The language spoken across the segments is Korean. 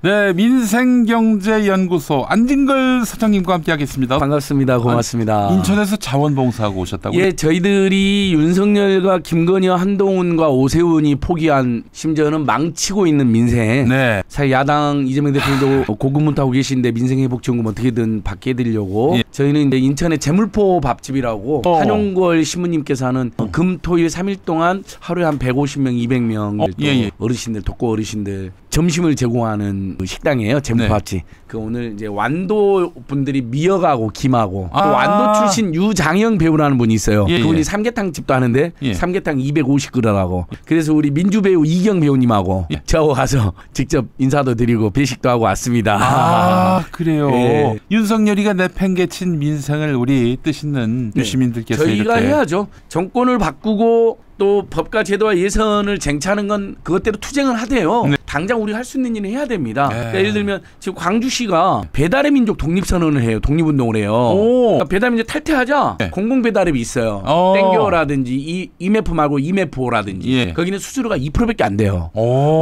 네, 민생경제연구소 안진걸 사장님과 함께하겠습니다. 반갑습니다. 고맙습니다. 인천에서 자원봉사하고 오셨다고요? 예, 저희들이 윤석열과 김건희와 한동훈과 오세훈이 포기한 심지어는 망치고 있는 민생. 네. 사실 야당 이재명 대표님도 고군분투하고 계신데 민생회복지원금 어떻게든 받게 해드리려고 저희는 이제 인천의 재물포 밥집이라고 한용걸 신부님께서 하는 금, 토, 일 3일 동안 하루에 한 150명, 200명 어르신들, 독거 어르신들 점심을 제공하는 식당이에요. 재물밥집. 그 오늘 이제 완도 분들이 미역하고 김하고 또 완도 출신 유장영 배우라는 분이 있어요. 그분이 삼계탕 집도 하는데 삼계탕 250그릇 하고 그래서 우리 민주 배우 이경 배우님하고 저하고 가서 직접 인사도 드리고 배식도 하고 왔습니다. 아, 그래요. 예. 윤석열이가 내팽개친 민생을 우리 뜻있는 유시민들께서 저희가 이렇게 해야죠. 정권을 바꾸고 또 법과 제도와 예산을 쟁취하는 건 그것대로 투쟁을 하대요. 당장 우리가 할 수 있는 일은 해야 됩니다. 그러니까 예를 들면 지금 광주시가 배달의 민족 독립선언을 해요. 독립운동을 해요. 그러니까 배달의 민족 탈퇴하자. 공공배달앱이 있어요. 땡겨라든지 이메프 말고 이메포라든지 거기는 수수료가 2%밖에 안 돼요.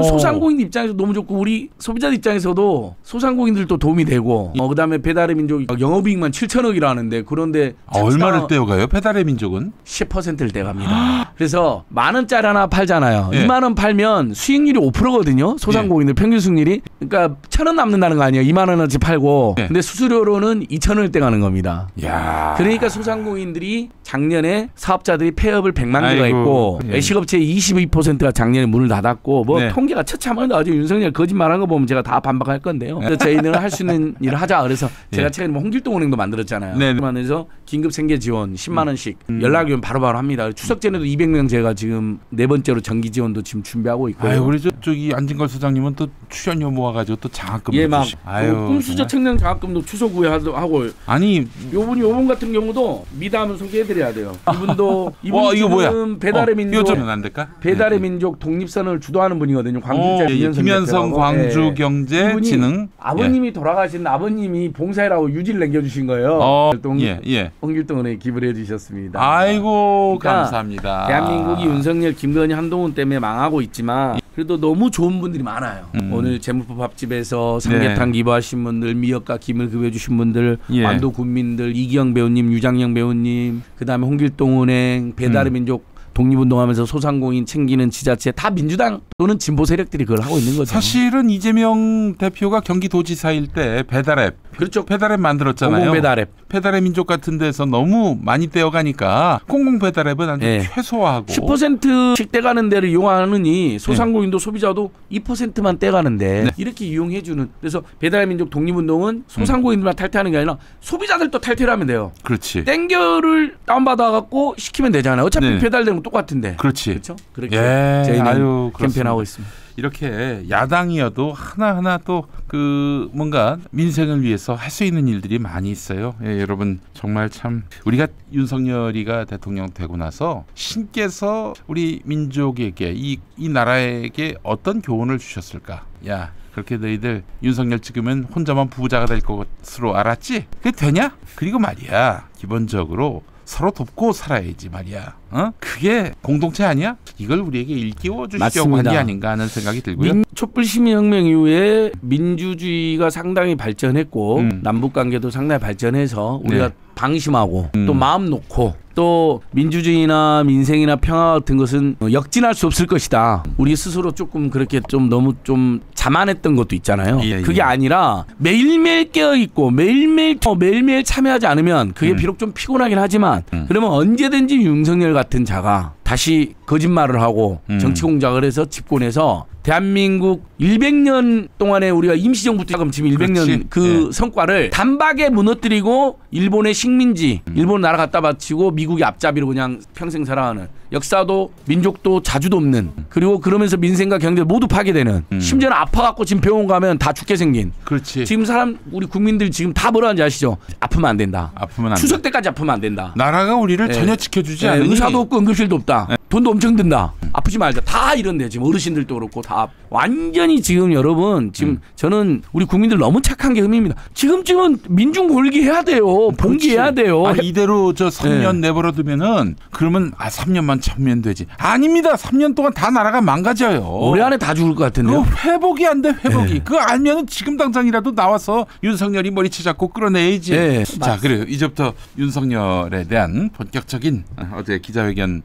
소상공인 입장에서 너무 좋고 우리 소비자들 입장에서도 소상공인들도 도움이 되고 그다음에 배달의 민족이 영업이익만 7천억이라는데 그런데 얼마를 떼어가요? 배달의 민족은? 10%를 떼갑니다. 그래서 만 원짜리 하나 팔잖아요. 2만 원 팔면 수익률이 5%거든요. 소상공인들 평균 수익률이. 그러니까 1,000원 남는다는 거 아니에요. 2만 원어치 팔고. 근데 수수료로는 2,000원을 떼가는 겁니다. 야. 그러니까 소상공인들이 작년에 사업자들이 폐업을 100만 개가 있고 외식업체의 22%가 작년에 문을 닫았고 뭐 통계가 처참한데 아주 윤석열 거짓말한 거 보면 제가 다 반박할 건데요. 그래서 저희는 할 수 있는 일을 하자. 그래서 제가 최근에 뭐 홍길동은행도 만들었잖아요. 그러면서 긴급 생계 지원 10만 원씩 연락이 오면 바로바로 합니다. 추석 전에도 200명 제가 지금 4번째로 정기 지원도 지금 준비하고 있고요. 아유, 우리 저기 안진걸 소장님은 또 출연료 모아가지고 또 장학금도 주시고. 꿈수저 청년 장학금도 추석 후에 하고. 아니 요분 같은 경우도 미담을 소개해드려야 돼요. 이분도 이거 뭐야? 배달의 민족 이거 안 될까? 배달의 민족 독립선언을 주도하는 분이거든요. 광주자 김현성 광주경제진흥. 아버님이 돌아가신 아버님이 봉사회라고 유지를 남겨주신 거예요. 홍길동은행에 기부를 해주셨습니다. 아이고 그러니까 감사합니다. 대한민국이 윤석열, 김건희, 한동훈 때문에 망하고 있지만 그래도 너무 좋은 분들이 많아요. 오늘 재물포 밥집에서 삼계탕 기부하신 분들, 미역과 김을 급여해 주신 분들, 완도 군민들, 이기영 배우님, 유장영 배우님, 그다음에 홍길동은행, 배달의 민족 독립운동하면서 소상공인 챙기는 지자체 다 민주당 또는 진보 세력들이 그걸 하고 있는 거죠. 사실은 이재명 대표가 경기도지사일 때 배달앱 그렇죠. 배달앱 만들었잖아요. 공공배달앱. 배달의 민족 같은 데서 너무 많이 떼어가니까 공공배달앱은 아주 최소화하고 10%씩 떼가는 데를 이용하느니 소상공인도 소비자도 2%만 떼가는데 이렇게 이용해주는. 그래서 배달의 민족 독립운동은 소상공인들만 탈퇴하는 게 아니라 소비자들도 탈퇴를 하면 돼요. 그렇지. 땡겨를 다운받아갖고 시키면 되잖아요. 어차피 배달되는 건 똑같은데. 그렇지. 그렇죠? 그렇게 저희는 캠페인하고 있습니다. 이렇게 야당이어도 하나하나 또 그 뭔가 민생을 위해서 할 수 있는 일들이 많이 있어요. 여러분 정말 참 우리가 윤석열이가 대통령 되고 나서 신께서 우리 민족에게 이 나라에게 어떤 교훈을 주셨을까? 야, 그렇게 너희들 윤석열 찍으면 혼자만 부자가 될 것으로 알았지? 그게 되냐? 그리고 말이야, 기본적으로 서로 돕고 살아야지 말이야. 그게 공동체 아니야? 이걸 우리에게 일깨워 주시려고 한 게 아닌가 하는 생각이 들고요. 촛불시민혁명 이후에 민주주의가 상당히 발전했고 남북관계도 상당히 발전해서 우리가 방심하고 또 마음 놓고 또 민주주의나 민생이나 평화 같은 것은 역진할 수 없을 것이다. 우리 스스로 조금 그렇게 좀 너무 좀 자만했던 것도 있잖아요. 그게 아니라 매일매일 깨어있고 매일매일 참여하지 않으면 그게 비록 좀 피곤하긴 하지만 그러면 언제든지 윤석열 같은 자가 다시 거짓말을 하고 정치 공작을 해서 집권해서 대한민국 100년 동안에 우리가 임시정부 때 지금 100년 그 성과를 단박에 무너뜨리고 일본의 식민지, 일본 나라 갖다 바치고 미국이 앞잡이로 그냥 평생 살아가는 역사도 민족도 자주도 없는 그리고 그러면서 민생과 경제를 모두 파괴되는 심지어는 아파갖고 지금 병원 가면 다 죽게 생긴 지금 우리 국민들 지금 다 뭐라 하는지 아시죠? 아프면 안 된다. 추석 때까지 아프면 안 된다. 나라가 우리를 전혀 지켜주지 않으니 의사도 없고 응급실도 없다. 돈도 엄청 든다. 아프지 말자. 다 이런데 지금 어르신들도 그렇고 다 완전히 지금 여러분 지금 저는 우리 국민들 너무 착한 게 흠입니다. 지금쯤은 민중 골기해야 돼요. 봉기해야 돼요. 이대로 저 3년 내버려 두면은 그러면 3년만 참으면 되지. 아닙니다. 3년 동안 다 나라가 망가져요. 올해 안에 다 죽을 것 같은데요. 회복이 안 돼. 회복이. 그거 알면은 지금 당장이라도 나와서 윤석열이 머리채 잡고 끌어내야지. 자, 그래요. 이제부터 윤석열에 대한 본격적인 어제 기자회견을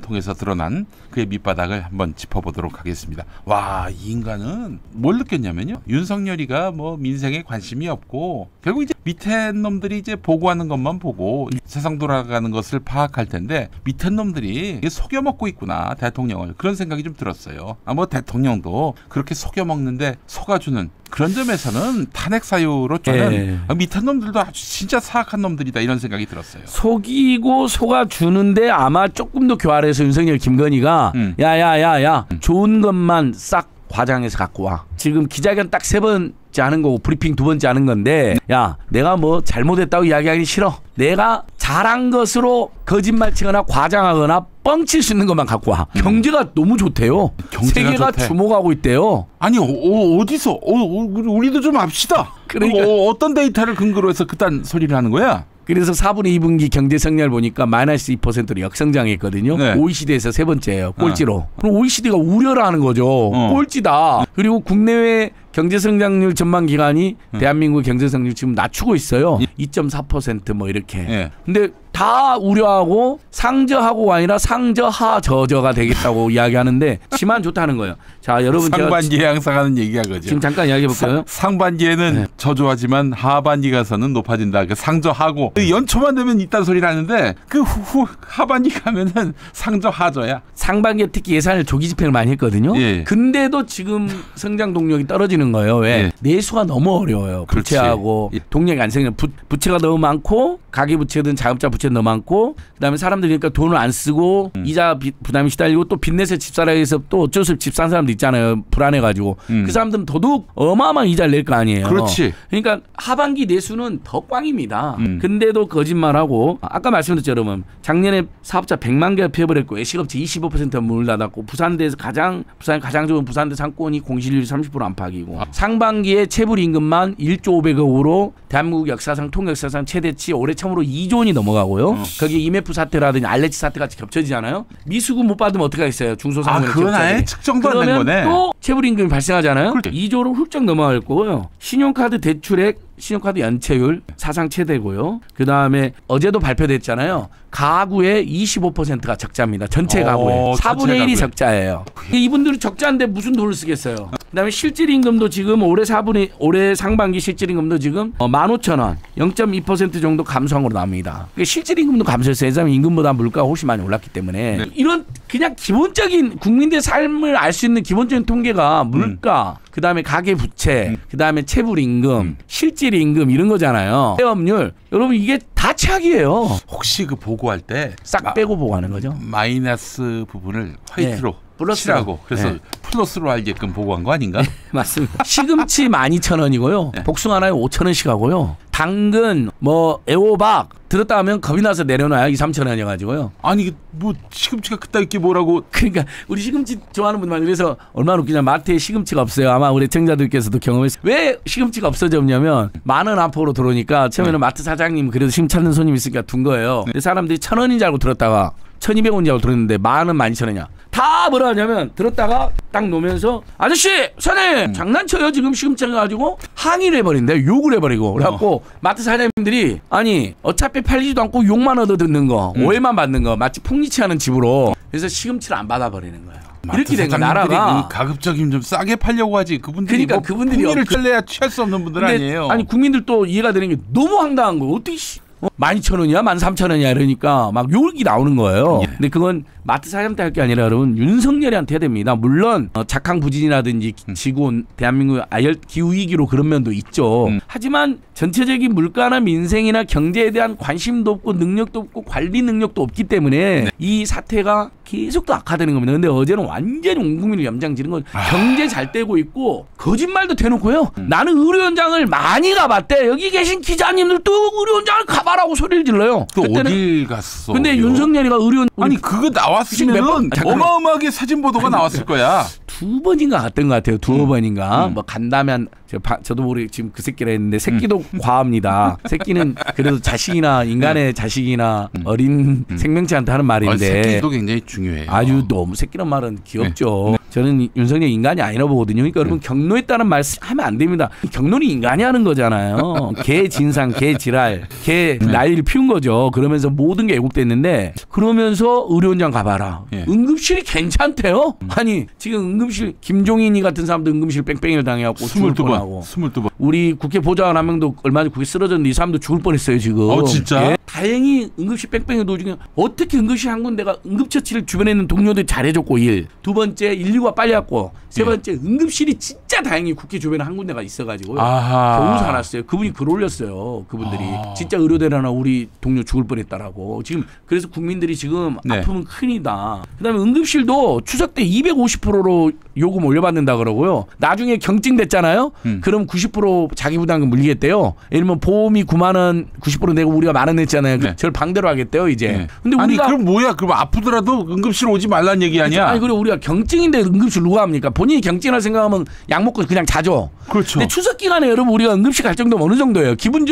통해서 드러난 그의 밑바닥을 한번 짚어보도록 하겠습니다. 와, 이 인간은 뭘 느꼈냐면요. 윤석열이가 뭐 민생에 관심이 없고 결국 이제 밑에 놈들이 이제 보고하는 것만 보고 세상 돌아가는 것을 파악할 텐데 밑에 놈들이 속여 먹고 있구나 대통령을 그런 생각이 좀 들었어요. 뭐 대통령도 그렇게 속여 먹는데 속아주는 그런 점에서는 탄핵 사유로 저는 밑에 놈들도 아주 진짜 사악한 놈들이다 이런 생각이 들었어요. 속이고 속아주는데 아마 조금 더 교활해서 윤석열 김건희가 야야야야 좋은 것만 싹 과장해서 갖고 와. 지금 기자회견 딱 3번째 하는 거고 브리핑 2번째 하는 건데 야 내가 뭐 잘못했다고 이야기하기 싫어. 내가 잘한 것으로 거짓말 치거나 과장하거나 뻥칠 수 있는 것만 갖고 와. 경제가 너무 좋대요. 세계가 주목하고 있대요. 아니 어디서 우리도 좀 합시다. 그러니까 어떤 데이터를 근거로 해서 그딴 소리를 하는 거야? 그래서 4분기 2분기 경제 성장을 보니까 마이너스 2%로 역성장했거든요. 네. OECD에서 3번째예요. 꼴찌로. 그럼 OECD가 우려를 하는 거죠. 꼴찌다. 그리고 국내외 경제 성장률 전망 기관이 대한민국 경제 성장률 지금 낮추고 있어요. 2.4% 뭐 이렇게. 근데 다 우려하고 상저하고가 아니라 상저하저저가 되겠다고 이야기하는데 치만 좋다는 거예요. 자, 여러분 상반기에 항상 하는 얘기가 그죠. 지금 잠깐 이야기해 볼까요? 상반기에는 저조하지만 하반기 가서는 높아진다. 그 상저하고 연초만 되면 이딴 소리를 하는데 그 후 하반기 가면은 상저하저야. 상반기에 특히 예산을 조기 집행을 많이 했거든요. 근데도 지금 성장 동력이 떨어지는 거예요. 왜? 내수가 너무 어려워요. 부채하고 동력이 안 생기는 부채가 너무 많고 가계부채든 자급자 부채 너무 많고 그다음에 사람들이 그러니까 돈을 안 쓰고 이자 부담이 시달리고 또 빚내서 집 사라 해서 또 어쩔 수 없이 집 산 사람도 있잖아요. 불안해가지고 그 사람들은 더더욱 어마어마한 이자를 낼 거 아니에요. 그렇지. 그러니까 하반기 내수는 더 꽝입니다. 근데도 거짓말하고 아까 말씀드렸죠 여러분. 작년에 사업자 100만 개가 폐업을 외식업체 25% 문을 닫았고 부산대에서 부산이 가장 좋은 부산대 상권이 공실률이 30% 안팎이고 상반기에 체불임금만 1조 500억으로 대한민국 역사상 통역사상 최대치 올해 처음으로 2조 원이 넘어가고요. 거기 IMF 사태라든지 알레치 사태 같이 겹쳐지잖아요. 미수급 못 받으면 어떻게 하겠어요. 중소상공인 그건 아예 측정도 안 된 거네. 그러면 또 체불임금이 발생하잖아요. 그렇지. 2조로 훌쩍 넘어갈 거고요. 신용카드 대출액 신용카드 연체율 사상 최대고요. 그다음에 어제도 발표됐잖아요. 가구의 25%가 적자입니다. 전체 가구의 4분의 1이 적자예요. 이분들이 적자인데 무슨 돈을 쓰겠어요. 그다음에 실질임금도 지금 올해 상반기 실질임금도 지금 15,000원 0.2% 정도 감소한 걸로 나옵니다. 실질임금도 감소했어요. 왜냐하면 임금보다 물가가 훨씬 많이 올랐기 때문에 이런 그냥 기본적인 국민들의 삶을 알 수 있는 기본적인 통계가 물가 그다음에 가계부채 그다음에 체불임금 실질임금 이런 거잖아요. 폐업률 여러분 이게 다 최악이에요. 혹시 그 보고할 때 싹 빼고 보고하는 거죠. 마이너스 부분을 화이트로 플러스로. 칠하고 그래서 플러스로 알게끔 보고한 거 아닌가? 맞습니다. 시금치 12,000원이고요. 복숭아 하나에 5,000원씩 하고요. 당근 뭐 애호박 들었다 하면 겁이 나서 내려놔요. 2-3,000원이어가지고요. 아니 뭐 시금치가 그따 있게 뭐라고. 그러니까 우리 시금치 좋아하는 분들 많이 그래서 얼마나 웃기냐. 마트에 시금치가 없어요. 아마 우리 청자들께서도 경험했어요. 왜 시금치가 없어졌냐면 10,000원 안팎으로 들어오니까 처음에는 마트 사장님 그래도 시금 찾는 손님 있으니까 둔 거예요. 근데 사람들이 1,000원인 줄 알고 들었다가 1,200원인 줄 알고 들었는데 10,000원 12,000원이야. 다 뭐라 하냐면 들었다가 딱 놓으면서 아저씨 선생님 장난쳐요 지금 시금치 가지고 항의를 해버린대. 욕을 해버리고 그래갖고 마트 사장님들이 아니 어차피 팔리지도 않고 욕만 얻어 듣는 거 오해만 받는 거 마치 폭리치하는 집으로 그래서 시금치를 안 받아버리는 거예요. 이렇게 된 거 나라가 가급적이면 좀 싸게 팔려고 하지. 그분들이 그러니까 그분들이 풍리를 찰래야 취할 수 없는 분들 아니에요. 아니 국민들도 이해가 되는 게 너무 황당한 거예요. 어떻게 12,000원이야 13,000원이야 이러니까 막 욕이 나오는 거예요. 근데 그건 마트 사장한테 할 게 아니라 여러분 윤석열이한테 해야 됩니다. 물론 작황부진이라든지 지구 대한민국 기후위기로 그런 면도 있죠. 하지만 전체적인 물가나 민생이나 경제에 대한 관심도 없고 능력도 없고 관리 능력도 없기 때문에 이 사태가 계속 또 악화되는 겁니다. 근데 어제는 완전히 온 국민을 염장지는 건 경제 잘 떼고 있고 거짓말도 대놓고요. 나는 의료 현장을 많이 가봤대. 여기 계신 기자님들도 의료 현장을 가봤대. 가봐라고 소리를 질러요. 또 어딜 갔어? 근데 윤석열이가 의료원 아니 그거 나왔으면 어마어마하게 사진 보도가 나왔을 거야. 2번인가 갔던 것 같아요. 2번인가. 뭐 간다면 저도 모르게 지금 그 새끼라 했는데 새끼도 과합니다. 새끼는 그래도 자식이나 인간의 자식이나 어린 생명체한테 하는 말인데. 새끼도 굉장히 중요해요. 아주 너무 새끼란 말은 귀엽죠. 저는 윤석열 인간이 아니라 보거든요. 그러니까 여러분 경로했다는 말 하면 안 됩니다. 경로는 인간이 하는 거잖아요. 개 진상, 개 지랄, 개 난리를 피운 거죠. 그러면서 모든 게 왜곡됐는데 그러면서 의료원장 가봐라. 응급실이 괜찮대요. 아니 지금 응급실 김종인이 같은 사람도 응급실 뺑뺑이를 당해갖고 죽을 뻔하고 22번. 우리 국회 보좌관 한 명도 얼마 전에 국회 쓰러졌는데 이 사람도 죽을 뻔했어요 지금. 진짜? 예? 다행히 응급실 뺑뺑이 도중에 어떻게 응급실 한 군데가 응급처치를 주변에 있는 동료들이 잘해줬고 1. 두 번째 119가 빨리 왔고 세 번째 응급실이 진짜 다행히 국회 주변에 한 군데가 있어가지고 겨우 살았어요. 그분이 글 올렸어요. 그분들이 진짜 의료대라나 우리 동료 죽을 뻔했다라고. 지금 그래서 국민들이 지금 아프면 큰이다. 그다음에 응급실도 추석 때 250%로 요금 올려받는다 그러고요. 나중에 경증됐잖아요. 그럼 90% 자기 부담금 물리겠대요. 예를 들면 보험이 9만 원 90% 내고 우리가 10,000원 냈잖아요. 저를 방대로 하겠대요 이제. 근데 아니 우리가 그럼 뭐야? 그럼 아프더라도 응급실 오지 말라는 얘기 아니야? 아니 그리고 우리가 경증인데 응급실 누가 합니까? 본인이 경증이라 생각하면 약 먹고 그냥 자죠. 그렇죠. 근데 추석 기간에 여러분 우리가 응급실 갈 정도면 어느 정도예요? 기분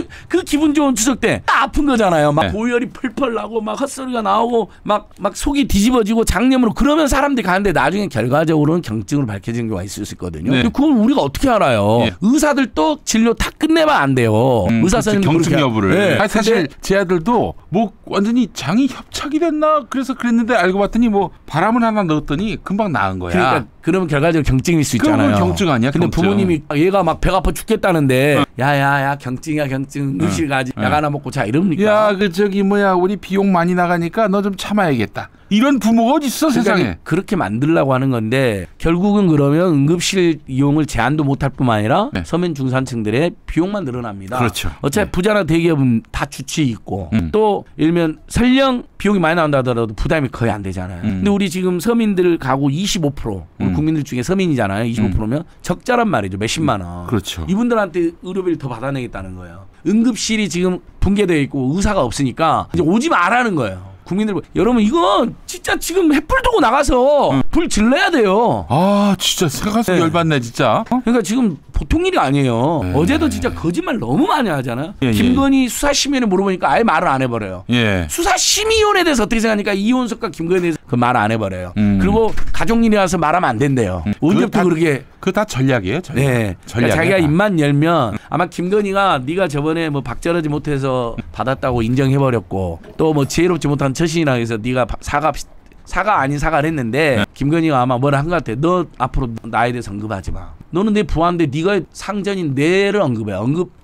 좋은 추석 때 아픈 거잖아요. 막 고열이 펄펄 나고 막 헛소리가 나오고 막 속이 뒤집어지고 장염으로 그러면 사람들이 가는데 나중에 결과적으로는 경증으로 밝혀지는 경우가 있을 수 있거든요. 근데 그걸 우리가 어떻게 알아요? 의사들도 진료 다 끝내면 안 돼요. 의사 선생님 경증 여부를. 아니, 사실 제 아들도 뭐 완전히 장이 협착이 됐나 그래서 그랬는데 알고 봤더니 뭐 바람을 하나 넣었더니 금방 나은 거야. 그러니까 그러면 결과적으로 경증일 수 있잖아요. 그럼 경증 아니야? 근데 경증. 부모님이 얘가 막 배가 아파 죽겠다는데 야야야 경증이야 경증 응급실 가지 약 하나 먹고 자 이럽니까? 야 그 저기 뭐야 우리 비용 많이 나가니까 너 좀 참아야겠다. 이런 부모가 어디 있어 그러니까 세상에. 그렇게 만들려고 하는 건데 결국은 그러면 응급실 이용을 제한도 못할 뿐만 아니라 서민 중산층들의 비용만 늘어납니다. 그렇죠. 어차피 부자나 대기업은 다 주치 있고 또 일면 설령 비용이 많이 나온다 하더라도 부담이 거의 안 되잖아요. 근데 우리 지금 서민들 가구 25% 우리 국민들 중에 서민이잖아요. 25%면 적자란 말이죠. 몇십만 원. 그렇죠. 이분들한테 의료비를 더 받아내겠다는 거예요. 응급실이 지금 붕괴되어 있고 의사가 없으니까 이제 오지 말라는 거예요. 국민들 여러분 이거 진짜 지금 횃불 두고 나가서 불 질러야 돼요. 아 진짜 생각할수록 열받네 진짜. 그러니까 지금 보통 일이 아니에요. 어제도 진짜 거짓말 너무 많이 하잖아요. 김건희 수사심의위원회 물어보니까 아예 말을 안 해버려요. 수사심의위원회에 대해서 어떻게 생각하니까 이혼석과 김건희에 대해서 그 말 안 해버려요. 그리고 가족일이 와서 말하면 안 된대요. 언제부터 그렇게. 그거 다 전략이에요. 전략. 네. 그러니까 자기가 입만 열면 아마 김건희가 네가 저번에 뭐 박절하지 못해서 받았다고 인정해버렸고 또 뭐 지혜롭지 못한 처신이라 해서 네가 사과 아닌 사과를 했는데 김건희가 아마 뭐라 한 것 같아. 너 앞으로 나에 대해서 언급하지 마. 너는 내 부하인데 네가 상전인 내를 언급해.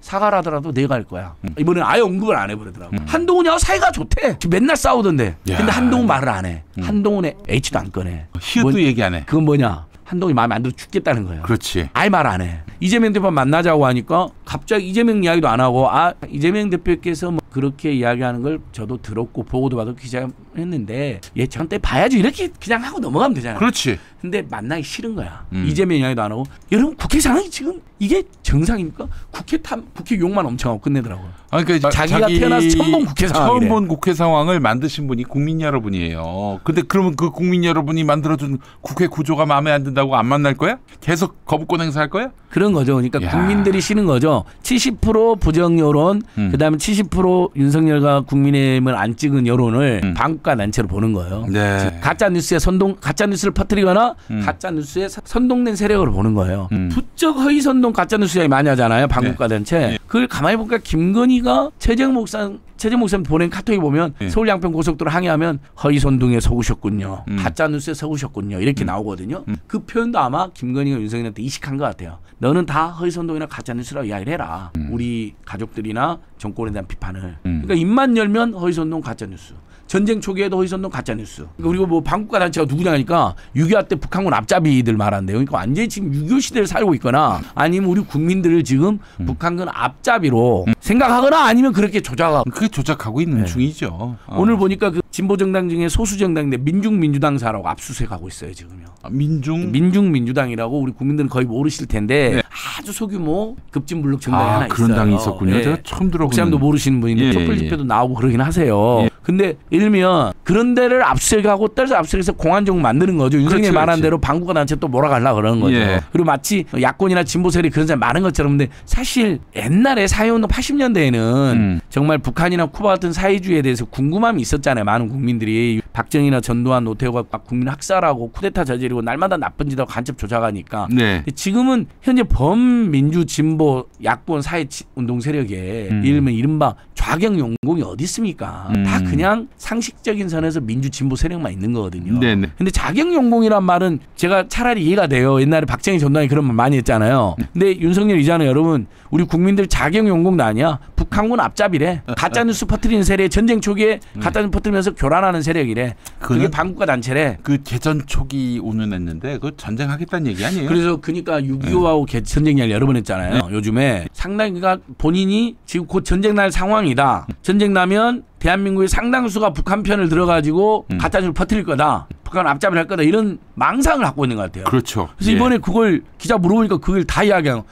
사과를 하더라도 내가 할 거야. 이번엔 아예 언급을 안 해버리더라고. 한동훈이하고 사이가 좋대. 맨날 싸우던데. 근데 한동훈 말을 안 해. 한동훈의 H도 안 꺼내. 히읗도 얘기 안 해. 그건 뭐냐. 한동훈이 마음에 안 들어 죽겠다는 거예요. 그렇지. 아예 말 안 해. 이재명 대표 만나자고 하니까 갑자기 이재명 이야기도 안 하고 이재명 대표께서 뭐 그렇게 이야기하는 걸 저도 들었고 보고도 받고 기자했는데 예전 때 봐야지 이렇게 그냥 하고 넘어가면 되잖아요. 그렇지. 근데 만나기 싫은 거야. 이재명 이야기도 안 하고. 여러분 국회 상황이 지금 이게 정상입니까? 국회 욕만 엄청 하고 끝내더라고요. 그러니까 자기가 태어나서 처음 본 국회 상황이래. 처음 본 국회 상황을 만드신 분이 국민 여러분이에요. 근데 그러면 그 국민 여러분이 만들어준 국회 구조가 마음에 안 든다고 안 만날 거야? 계속 거부권 행사할 거야? 그런 거죠. 그러니까 국민들이 싫은 거죠. 70% 부정 여론, 그다음에 70% 윤석열과 국민의힘을 안 찍은 여론을 반국가 단체로 보는 거예요. 가짜 뉴스에 가짜 뉴스를 퍼뜨리거나 가짜 뉴스에 선동된 세력으로 보는 거예요. 부쩍 허위 선동 가짜 뉴스 이야기 많이 하잖아요. 반국가 단체. 그걸 가만히 보니까 김건희가 최재형 목사님 보낸 카톡에 보면 서울 양평 고속도로 항해하면 허위 선동에 속으셨군요. 가짜 뉴스에 속으셨군요. 이렇게 나오거든요. 그 표현도 아마 김건희가 윤석열한테 이식한 것 같아요. 너는 다 허위 선동이나 가짜 뉴스라고 이야기를 해라. 우리 가족들이나 정권에 대한 비판을. 그러니까 입만 열면 허위 선동 가짜 뉴스. 전쟁 초기에도 허위선동 가짜뉴스. 그리고 뭐 반국가 단체가 누구냐니까 6.25 때 북한군 앞잡이들 말한대요. 그러니까 완전히 지금 6.25 시대를 살고 있거나 아니면 우리 국민들을 지금 북한군 앞잡이로 생각하거나 아니면 그렇게 조작하고. 그게 조작하고 있는 네. 중이죠. 오늘 보니까 그 진보 정당 중에 소수 정당인데 민중민주당사라고 압수수색하고 있어요 지금요. 민중민주당이라고 우리 국민들은 거의 모르실 텐데 네. 아주 소규모 급진블록 정당이 하나 그런 있어요. 당이 있었군요. 예. 제가 처음 들어보는. 국사람도 모르시는 분인데 예, 촛불 예. 집회도 나오고 그러긴 하세요. 예. 근데 예를 들면 그런 데를 압수수색하고 떨어져 압수수색해서 공안정국 만드는 거죠. 윤석열이 그렇지, 말한 그렇지. 대로 반국가 단체 또 몰아가려고 그러는 거죠. 예. 그리고 마치 야권이나 진보 세력이 그런 사람이 많은 것처럼. 근데 사실 옛날에 사회운동 80년대에는 정말 북한이나 쿠바 같은 사회주의에 대해서 궁금함이 있었잖아요. 많은 국민들이 박정희나 전두환, 노태우가 막 국민을 학살하고 쿠데타 저지르고 날마다 나쁜 짓하고 간첩 조작하니까. 네. 지금은 현재 범민주 진보 야권 사회운동 세력에 이르면 이른바 좌경용공이 어디 있습니까? 다 그냥 상식적인 선에서 민주 진보 세력만 있는 거거든요. 네네. 근데 자경용공이란 말은 제가 차라리 이해가 돼요. 옛날에 박정희 전두환이 그런 말 많이 했잖아요. 근데 윤석열 이자는 여러분 우리 국민들 자경용공도 아니야. 북한군 앞잡이래. 가짜뉴스 퍼뜨리는 세력, 전쟁 초기에 가짜뉴스 퍼뜨리면서 교란하는 세력이래. 그게 반국가 단체래. 그 개전 초기 운운했는데 그 전쟁하겠다는 얘기 아니에요? 그래서 그러니까 6.25하고 전쟁 이야기 여러 번 했잖아요. 요즘에 상당히 그러니까 본인이 지금 곧 전쟁 날 상황이다. 전쟁 나면 대한민국의 상당수가 북한 편을 들어가지고 가짜뉴스를 퍼뜨릴 거다. 북한 앞잡이를 할 거다. 이런 망상을 갖고 있는 것 같아요. 그렇죠. 그래서 이번에 그걸 기자 물어보니까 그걸 다 이야기하고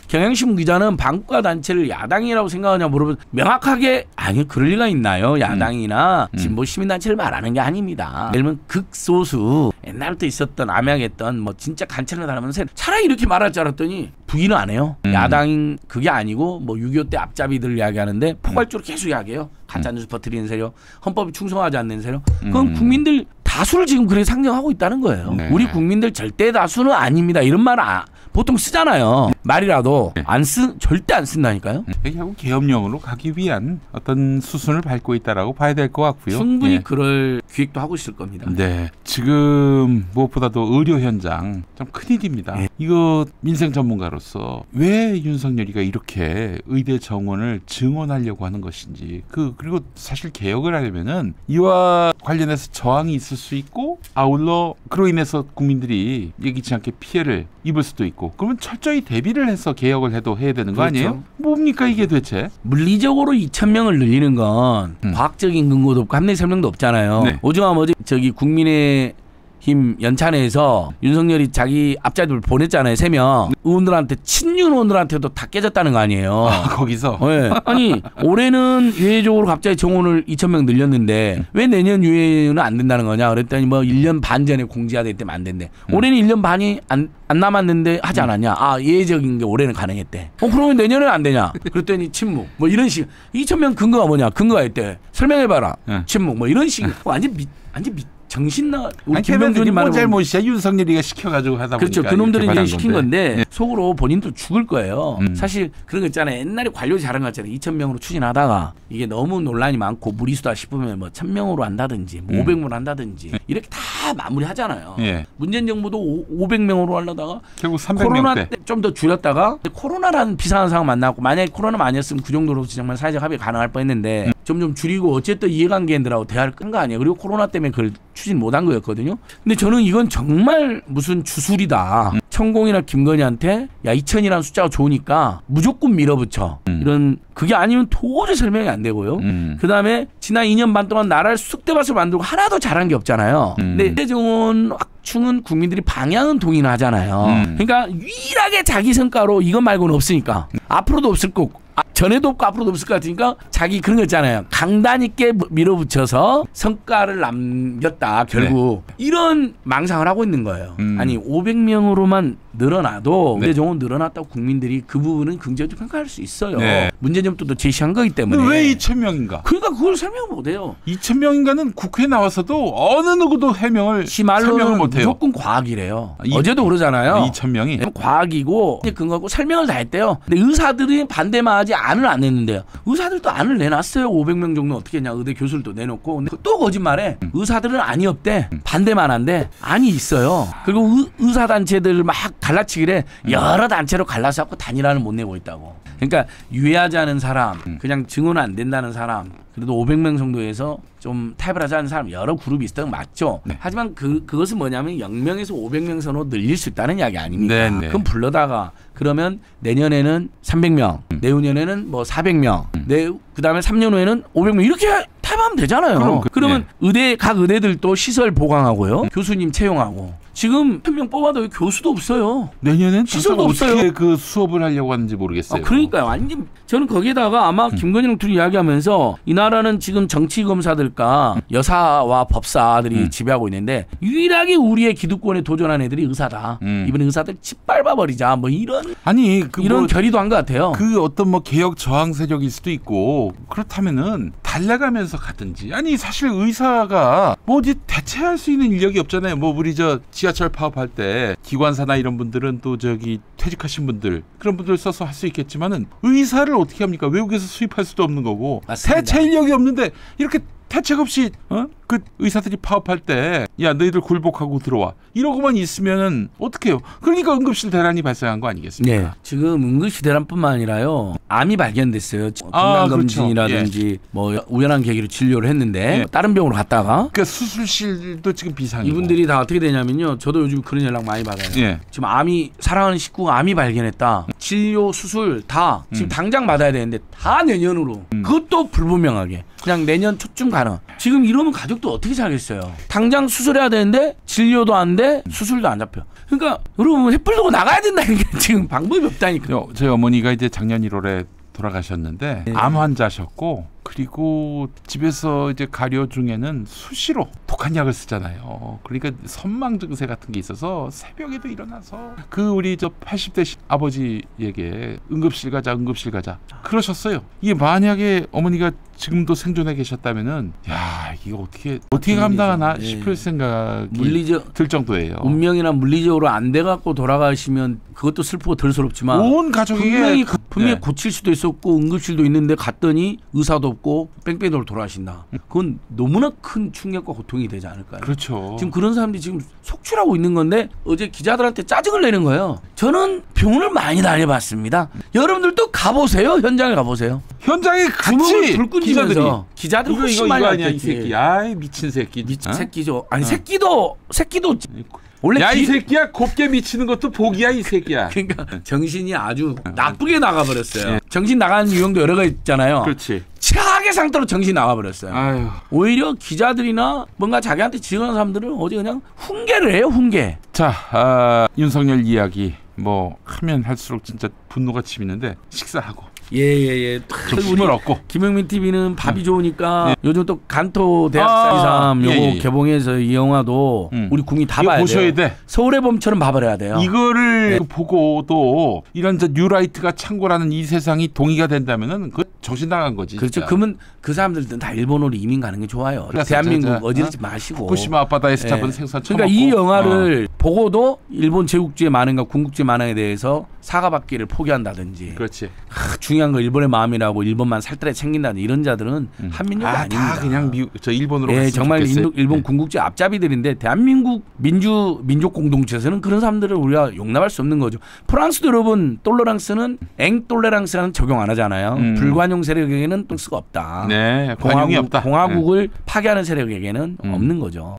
경향신문 기자는 반국가 단체를 야당이라고 생각하냐 물어보면 명확하게 아니 그럴 리가 있나요? 야당이나 진보 시민단체를 말하는 게 아닙니다. 예를 들면 극소수 옛날부터 있었던 암약했던 뭐 진짜 간첩을 달하면서 차라리 이렇게 말할 줄 알았더니 부인은 안 해요. 야당 그게 아니고 뭐 6.25 때 앞잡이들 이야기하는데 포괄적으로 계속 이야기해요. 가짜뉴스 퍼뜨리는 세력, 헌법에 충성하지 않는 세력. 그건 국민들 다수를 지금 그렇게 상정하고 있다는 거예요. 네. 우리 국민들 절대 다수는 아닙니다. 이런 말을 보통 쓰잖아요. 말이라도 절대 안 쓴다니까요. 결국 계엄령으로 가기 위한 어떤 수순을 밟고 있다라고 봐야 될 것 같고요. 충분히 예. 그럴 기획도 하고 있을 겁니다. 네, 지금 무엇보다도 의료 현장 좀 큰일입니다. 네. 이거 민생 전문가로서 왜 윤석열이가 이렇게 의대 정원을 증원하려고 하는 것인지 그리고 사실 개혁을 하려면은 이와 관련해서 저항이 있을 수 있고 아울러 그로 인해서 국민들이 예기치 않게 피해를 입을 수도 있고 그러면 철저히 대비를 해서 개혁을 해야 되는 거 그렇죠. 아니에요? 뭡니까 이게 대체? 물리적으로 2,000명을 늘리는 건 과학적인 근거도 없고 합리적 설명도 없잖아요. 네. 오죽하면 어제 국민의힘 연찬회에서 윤석열이 자기 앞자들 보냈잖아요. 3명. 의원들한테 친윤 의원들한테도 다 깨졌다는 거 아니에요. 거기서 네. 아니 올해는 유예적으로 갑자기 정원을 2,000명 늘렸는데 왜 내년 유예는 안 된다는 거냐 그랬더니 뭐 1년 반 전에 공지가 됐다면 안 된대. 올해는 1년 반이 안 남았는데 하지 않았냐. 예외적인 게 올해는 가능했대. 그러면 내년에는 안 되냐. 그랬더니 침묵. 뭐 이런 식. 2,000명 근거가 뭐냐. 근거가 있대. 설명해봐라. 침묵. 뭐 이런 식. 완전 정신나. 우리 김명준이 말하고 잘못이야. 윤석열이가 시켜가지고 하다 보니까. 그렇죠. 그놈들이 이제 시킨 건데 네. 속으로 본인도 죽을 거예요. 사실 그런 거 있잖아요. 옛날에 관료지 잘한 거 있잖아요. 2,000명으로 추진하다가 이게 너무 논란이 많고 무리수다 싶으면 뭐 1,000명으로 한다든지 뭐 500명으로 한다든지 이렇게 다 마무리하잖아요. 예. 문재인 정부도 500명으로 하려다가 결국 300명대. 코로나 때 좀 더 줄였다가 코로나라는 비상한 상황 만나고 만약에 코로나만 아니었으면 그 정도로 정말 사회적 합의가 가능할 뻔했는데 점점 줄이고 어쨌든 이해관계인들하고 대화를 끈 거 아니에요. 그리고 코로나 때문에 그걸 추진 못한 거였거든요. 근데 저는 이건 정말 무슨 주술이다. 천공이나 김건희한테 야 2,000이라는 숫자가 좋으니까 무조건 밀어붙여. 이런 그게 아니면 도저히 설명이 안 되고요. 그다음에 지난 2년 반 동안 나라를 쑥대밭을 만들고 하나도 잘한 게 없잖아요. 근데 대정원 확충은 국민들이 방향은 동의하잖아요. 그러니까 유일하게 자기 성과로 이것 말고는 없으니까 앞으로도 없을 거고 전에도 없고 앞으로도 없을 것 같으니까 자기 그런 거 있잖아요. 강단 있게 밀어붙여서 성과를 남겼다. 결국 이런 망상을 하고 있는 거예요. 아니 500명으로만 늘어나도 대정원 늘어났다고 국민들이 그 부분은 긍정적으로 평가할 수 있어요. 네. 문제점도 제시한 거기 때문에. 왜 2,000명인가? 그러니까 그걸 설명을 못해요. 2,000명인가는 국회에 나와서도 어느 누구도 설명을 못해요. 무조건 과학이래요. 어제도 그러잖아요. 2,000명이 과학이고 근거하고 설명을 다 했대요. 근데 의사들이 반대만 하지 안을 안 냈는데요. 의사들도 안을 내놨어요. 500명 정도 어떻게 했냐. 의대 교수들도 내놓고. 근데 또 거짓말해. 의사들은 안이 없대. 반대만 한데 안이 있어요. 그리고 의사단체들 막 갈라치기래. 여러 단체로 갈라서 갖고 단일화를 못 내고 있다고. 그러니까 유해하지 않은 사람, 그냥 증언 안 된다는 사람, 그래도 500명 정도에서 좀 타협을 하지 않는 사람 여러 그룹이 있었던 건 맞죠. 네. 하지만 그것은 뭐냐면 0명에서 500명 선으로 늘릴 수 있다는 이야기 아닙니까? 네, 네. 그럼 불러다가 그러면 내년에는 300명, 내후년에는 뭐 400명, 그다음에 3년 후에는 500명 이렇게 타협하면 되잖아요. 그러면 각 의대들도 시설 보강하고요, 교수님 채용하고. 지금 1,000명 뽑아도 교수도 없어요. 내년엔 시설도 어떻게 없어요. 그 수업을 하려고 하는지 모르겠어요. 그러니까요. 완전 저는 거기에다가 아마 김건희랑 둘이 이야기하면서 이 나라는 지금 정치 검사들과 여사와 법사들이 지배하고 있는데 유일하게 우리의 기득권에 도전한 애들이 의사다. 이번에 의사들 짓밟아 버리자. 뭐 이런 이런 결의도 한 것 같아요. 그 어떤 뭐 개혁 저항 세력일 수도 있고 그렇다면은 달래가면서 가든지. 아니 사실 의사가 뭐 어디 대체할 수 있는 인력이 없잖아요. 뭐 우리 지하철 파업할 때 기관사나 이런 분들은 또 퇴직하신 분들 그런 분들 써서 할 수 있겠지만은 의사를 어떻게 합니까? 외국에서 수입할 수도 없는 거고. 맞습니다. 대체 인력이 없는데 이렇게 대책 없이 그 의사들이 파업할 때 야 너희들 굴복하고 들어와 이러고만 있으면은 어떡해요? 그러니까 응급실 대란이 발생한 거 아니겠습니까? 네. 지금 응급실 대란뿐만 아니라요, 암이 발견됐어요. 건강검진이라든지 그렇죠. 뭐 우연한 계기로 진료를 했는데 다른 병으로 갔다가 그러니까 수술실도 지금 비상이고. 이분들이 다 어떻게 되냐면요, 저도 요즘 그런 연락 많이 받아요. 지금 사랑하는 식구가 암이 발견했다, 진료 수술 다 지금 당장 받아야 되는데 다 내년으로. 그것도 불분명하게 그냥 내년 초쯤 가능. 지금 이러면 가족도 어떻게 살겠어요? 당장 수술해야 되는데 진료도 안 돼, 수술도 안 잡혀. 그러니까 여러분 횃불 들고 나가야 된다니까. 지금 방법이 없다니까. 저희 어머니가 이제 작년 1월에 돌아가셨는데 암 환자셨고, 그리고 집에서 이제 가려 중에는 수시로 독한 약을 쓰잖아요. 그러니까 선망 증세 같은 게 있어서 새벽에도 일어나서 우리 80대 아버지에게 응급실 가자 그러셨어요. 이게 만약에 어머니가 지금도 생존해 계셨다면은 야 이거 어떻게 감당하나 싶을 생각이 들 정도예요. 운명이나 물리적으로 안 돼 갖고 돌아가시면 그것도 슬프고 덜 스럽지만 온 가족에게 분명히 고칠 수도 있었고 응급실도 있는데 갔더니 의사도 없고 뺑뺑이로 돌아가신다. 그건 너무나 큰 충격과 고통이 되지 않을까요? 그렇죠. 지금 그런 사람들이 지금 속출하고 있는 건데 어제 기자들한테 짜증을 내는 거예요. 저는 병원을 많이 다녀봤습니다. 여러분들도 가보세요. 현장에 가보세요. 현장에 같이 기자들이 훨씬 많이 아니야 이 새끼. 아이 미친 새끼. 새끼죠. 아니 새끼도 원래 야 이 새끼야, 곱게 미치는 것도 복이야 이 새끼야. 그러니까 정신이 아주 나쁘게 나가버렸어요. 정신 나가는 유형도 여러 가지 있잖아요. 그렇지. 최악의 상태로 정신 나가버렸어요. 아유. 오히려 기자들이나 뭔가 자기한테 지원하는 사람들은 어제 그냥 훈계를 해요. 훈계. 자, 윤석열 이야기 뭐 하면 할수록 진짜 분노가 치미는데 식사하고 예. 좀 힘을 얻고. 김영민 TV는 밥이 좋으니까 요즘 또 간토 대학살이삼 요거 개봉해서 이 영화도 우리 국민 다 봐야 돼요. 보셔야 돼. 서울의 봄처럼 봐버려야 돼요. 이거를 보고도 이런 뉴라이트가 창고라는 이 세상이 동의가 된다면은 그 정신 나간 거지. 그렇죠. 진짜. 그러면 그 사람들은 다 일본으로 이민 가는 게 좋아요. 대한민국 어지르지 마시고. 후쿠시마 앞바다에서 잡은 생선 처먹고. 그러니까 이 영화를 보고도 일본 제국주의 만행과 군국주의 만행에 대해서 사과받기를 포기한다든지. 그렇지. 중요한 거 일본의 마음이라고 일본만 살뜰하게 챙긴다는 이런 자들은 한민족이 아닙니다. 다 그냥 일본으로 갔으면 정말 좋겠어요. 일본 군국주의 앞잡이들인데 대한민국 민족 공동체에서는 그런 사람들을 우리가 용납할 수 없는 거죠. 프랑스도 여러분 똘레랑스는 앵똘레랑스라는 적용 안 하잖아요. 불관용 세력에게는 뜰 수가 없다. 네, 관용이 없다. 공화국을 파괴하는 세력에게는 없는 거죠.